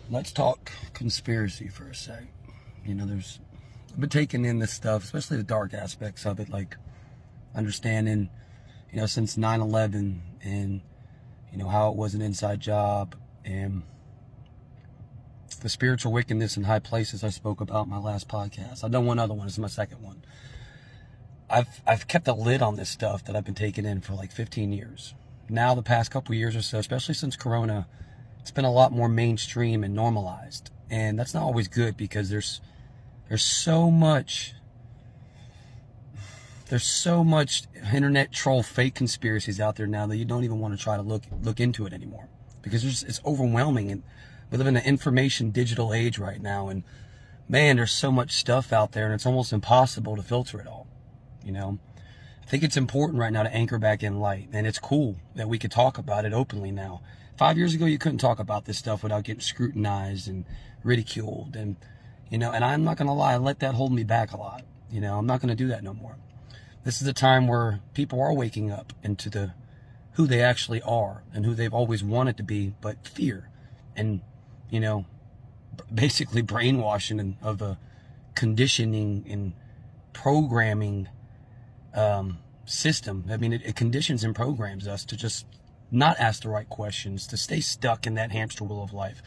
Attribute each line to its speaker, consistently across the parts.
Speaker 1: Let's talk conspiracy for a sec. I've been taking in this stuff, especially the dark aspects of it, like understanding, since 9/11 and, how it was an inside job and the spiritual wickedness in high places I spoke about in my last podcast. I've done one other one. This is my second one. I've kept a lid on this stuff that I've been taking in for like 15 years. Now, the past couple of years or so, especially since Corona, it's been a lot more mainstream and normalized. And that's not always good because there's so much internet troll fake conspiracies out there now that you don't even want to try to look into it anymore, because it's overwhelming. And we live in an information digital age right now, and man, there's so much stuff out there, and it's almost impossible to filter it all. I think it's important right now to anchor back in light, and it's cool that we could talk about it openly now. 5 years ago, you couldn't talk about this stuff without getting scrutinized and ridiculed, and and I'm not gonna lie, I let that hold me back a lot. I'm not gonna do that no more. This is a time where people are waking up into who they actually are and who they've always wanted to be, but fear and basically brainwashing of a conditioning and programming system. I mean, it conditions and programs us to just not ask the right questions, to stay stuck in that hamster wheel of life,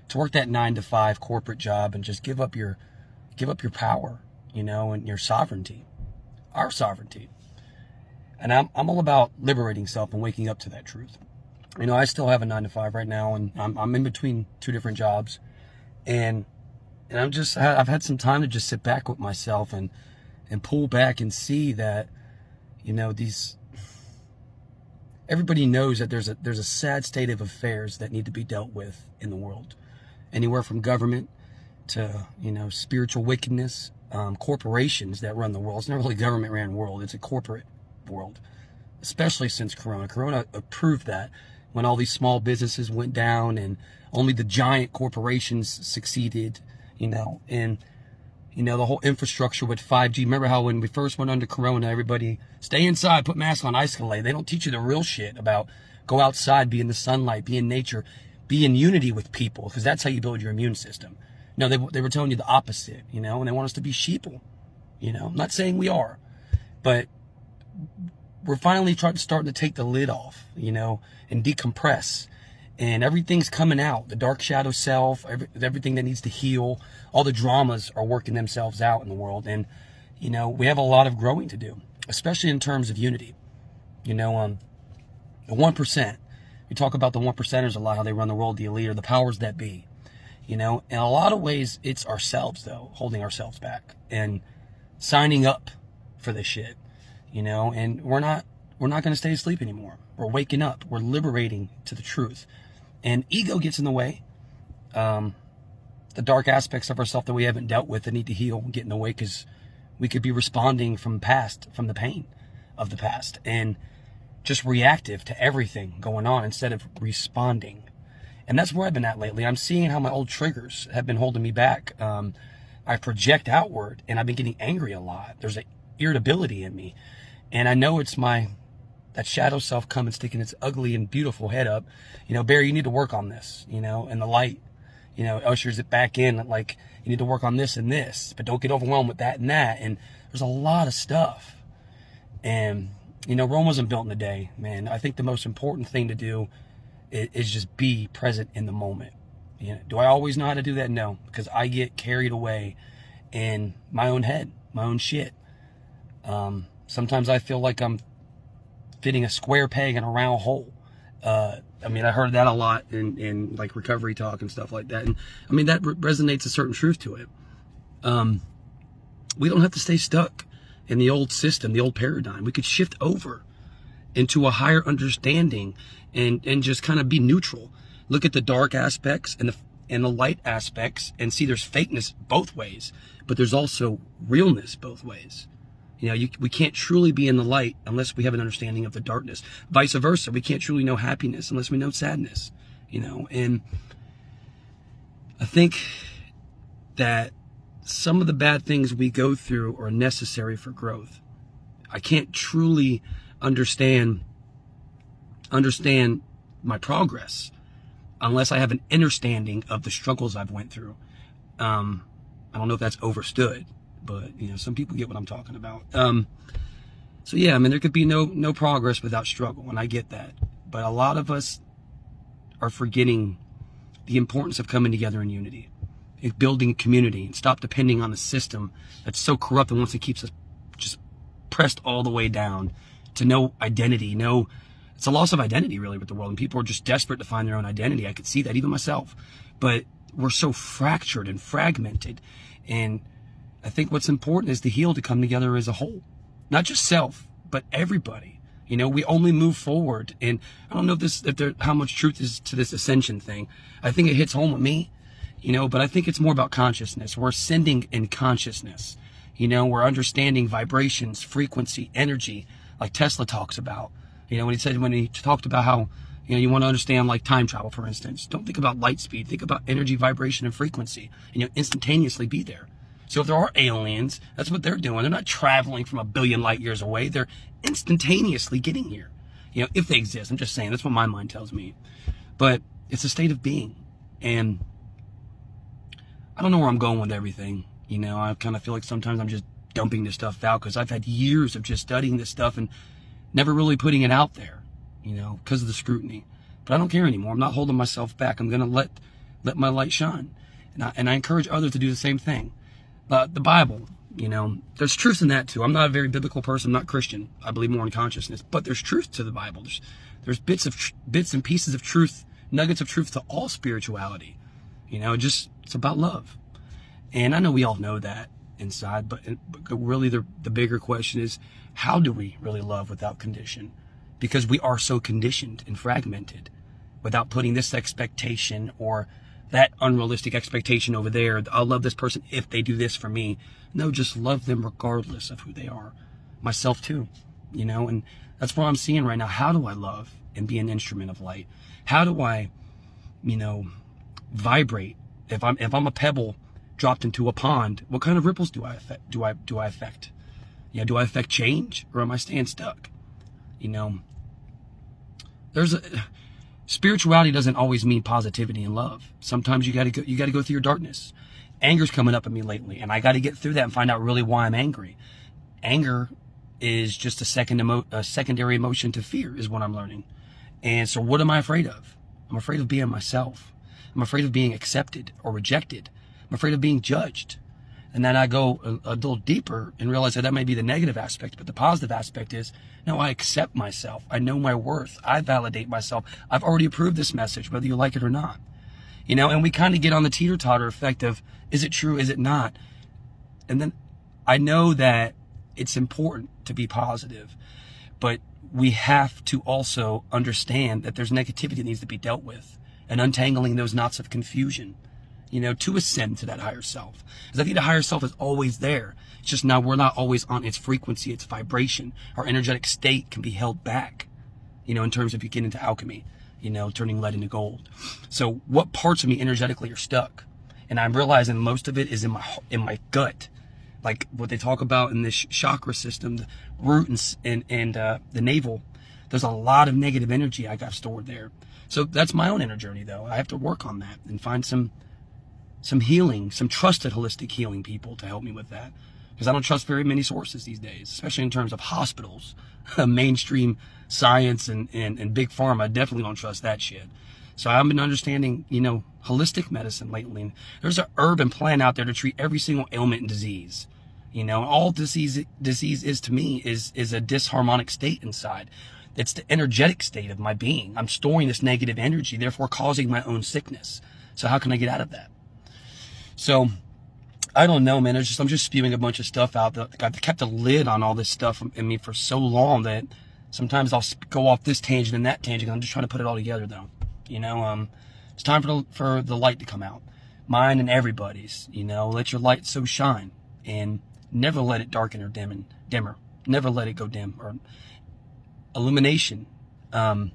Speaker 1: to work that 9-to-5 corporate job and just give up your power, and your sovereignty, our sovereignty. And I'm all about liberating self and waking up to that truth. I still have a 9-to-5 right now, and I'm in between two different jobs, and I've had some time to just sit back with myself and pull back and see that, everybody knows that there's a sad state of affairs that need to be dealt with in the world. Anywhere from government to, spiritual wickedness, corporations that run the world. It's not really government ran world, it's a corporate world, especially since Corona. Corona proved that when all these small businesses went down and only the giant corporations succeeded, and the whole infrastructure with 5G. Remember how when we first went under Corona, everybody stay inside, put masks on, isolate. They don't teach you the real shit about go outside, be in the sunlight, be in nature, be in unity with people, because that's how you build your immune system. No, they were telling you the opposite, and they want us to be sheeple. I'm not saying we are, but we're finally starting to take the lid off, and decompress. And everything's coming out. The dark shadow self, everything that needs to heal, all the dramas are working themselves out in the world. And, we have a lot of growing to do, especially in terms of unity. The 1%, we talk about the 1%ers a lot, how they run the world, the elite, or the powers that be. In a lot of ways, it's ourselves, though, holding ourselves back and signing up for this shit, and we're not going to stay asleep anymore. We're waking up. We're liberating to the truth. And ego gets in the way. The dark aspects of ourselves that we haven't dealt with that need to heal get in the way, because we could be responding from the pain of the past, and just reactive to everything going on instead of responding. And that's where I've been at lately. I'm seeing how my old triggers have been holding me back. I project outward, and I've been getting angry a lot. There's an irritability in me. And I know it's that shadow self coming, sticking its ugly and beautiful head up. Barry, you need to work on this, and the light, ushers it back in, like, you need to work on this and this, but don't get overwhelmed with that and that. And there's a lot of stuff. And, Rome wasn't built in a day, man. I think the most important thing to do is just be present in the moment. Do I always know how to do that? No, because I get carried away in my own head, my own shit. Sometimes I feel like I'm fitting a square peg in a round hole. I heard that a lot in like recovery talk and stuff like that. And that resonates a certain truth to it. We don't have to stay stuck in the old system, the old paradigm. We could shift over into a higher understanding and just kind of be neutral. Look at the dark aspects and the light aspects and see there's fakeness both ways, but there's also realness both ways. We can't truly be in the light unless we have an understanding of the darkness. Vice versa, we can't truly know happiness unless we know sadness. And I think that some of the bad things we go through are necessary for growth. I can't truly understand my progress unless I have an understanding of the struggles I've went through. I don't know if that's overstood, but some people get what I'm talking about. So yeah, I mean, there could be no progress without struggle, and I get that. But a lot of us are forgetting the importance of coming together in unity, building a community, and stop depending on the system that's so corrupt and wants to keep us just pressed all the way down to no identity. It's a loss of identity really with the world, and people are just desperate to find their own identity. I could see that even myself, but we're so fractured and fragmented. And I think what's important is to heal, to come together as a whole, not just self, but everybody. We only move forward. And I don't know how much truth is to this ascension thing. I think it hits home with me, but I think it's more about consciousness. We're ascending in consciousness. We're understanding vibrations, frequency, energy, like Tesla talks about. When he talked about how, you want to understand like time travel, for instance, don't think about light speed, think about energy, vibration, and frequency, and you'll instantaneously be there. So if there are aliens, that's what they're doing. They're not traveling from a billion light years away. They're instantaneously getting here. If they exist. I'm just saying, that's what my mind tells me. But it's a state of being. And I don't know where I'm going with everything. I kind of feel like sometimes I'm just dumping this stuff out because I've had years of just studying this stuff and never really putting it out there, because of the scrutiny. But I don't care anymore. I'm not holding myself back. I'm going to let my light shine. And I encourage others to do the same thing. The Bible, there's truth in that too. I'm not a very biblical person. I'm not Christian. I believe more in consciousness. But there's truth to the Bible. There's bits and pieces of truth, nuggets of truth to all spirituality. It's about love. And I know we all know that inside, but really the bigger question is, how do we really love without condition? Because we are so conditioned and fragmented, without putting this expectation or that unrealistic expectation over there. I'll love this person if they do this for me. No, just love them regardless of who they are. Myself too, and that's what I'm seeing right now. How do I love and be an instrument of light? How do I, vibrate? If I'm a pebble dropped into a pond, what kind of ripples do I affect? Do I affect? Do I affect change, or am I staying stuck? Spirituality doesn't always mean positivity and love. Sometimes you got to go through your darkness. Anger's coming up at me lately, and I got to get through that and find out really why I'm angry. Anger is just a secondary emotion to fear, is what I'm learning. And so what am I afraid of? I'm afraid of being myself. I'm afraid of being accepted or rejected. I'm afraid of being judged. And then I go a little deeper and realize that may be the negative aspect, but the positive aspect is, no, I accept myself. I know my worth. I validate myself. I've already approved this message, whether you like it or not. And we kind of get on the teeter-totter effect of, is it true? Is it not? And then I know that it's important to be positive, but we have to also understand that there's negativity that needs to be dealt with, and untangling those knots of confusion, to ascend to that higher self. Because I think the higher self is always there. It's just now we're not always on its frequency, its vibration. Our energetic state can be held back, in terms of you get into alchemy, turning lead into gold. So what parts of me energetically are stuck? And I'm realizing most of it is in my gut. Like what they talk about in this chakra system, the root and the navel. There's a lot of negative energy I got stored there. So that's my own inner journey, though. I have to work on that and find some healing, some trusted holistic healing people to help me with that. Because I don't trust very many sources these days, especially in terms of hospitals, mainstream science and big pharma. I definitely don't trust that shit. So I've been understanding, holistic medicine lately. And there's an herb and plant out there to treat every single ailment and disease. All disease is to me is a disharmonic state inside. It's the energetic state of my being. I'm storing this negative energy, therefore causing my own sickness. So how can I get out of that? So I don't know, man. I'm just spewing a bunch of stuff out. I've kept a lid on all this stuff in me for so long that sometimes I'll go off this tangent and that tangent. I'm just trying to put it all together, though. It's time for the light to come out, mine and everybody's. Let your light so shine, and never let it darken or dimmer. Never let it go dim or illumination. I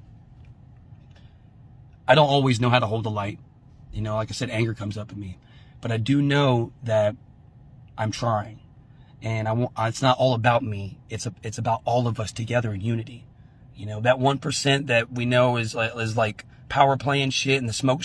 Speaker 1: don't always know how to hold the light. Like I said, anger comes up in me. But I do know that I'm trying, and it's not all about me. It's about all of us together in unity. That 1% that we know is like power play and shit and the smoke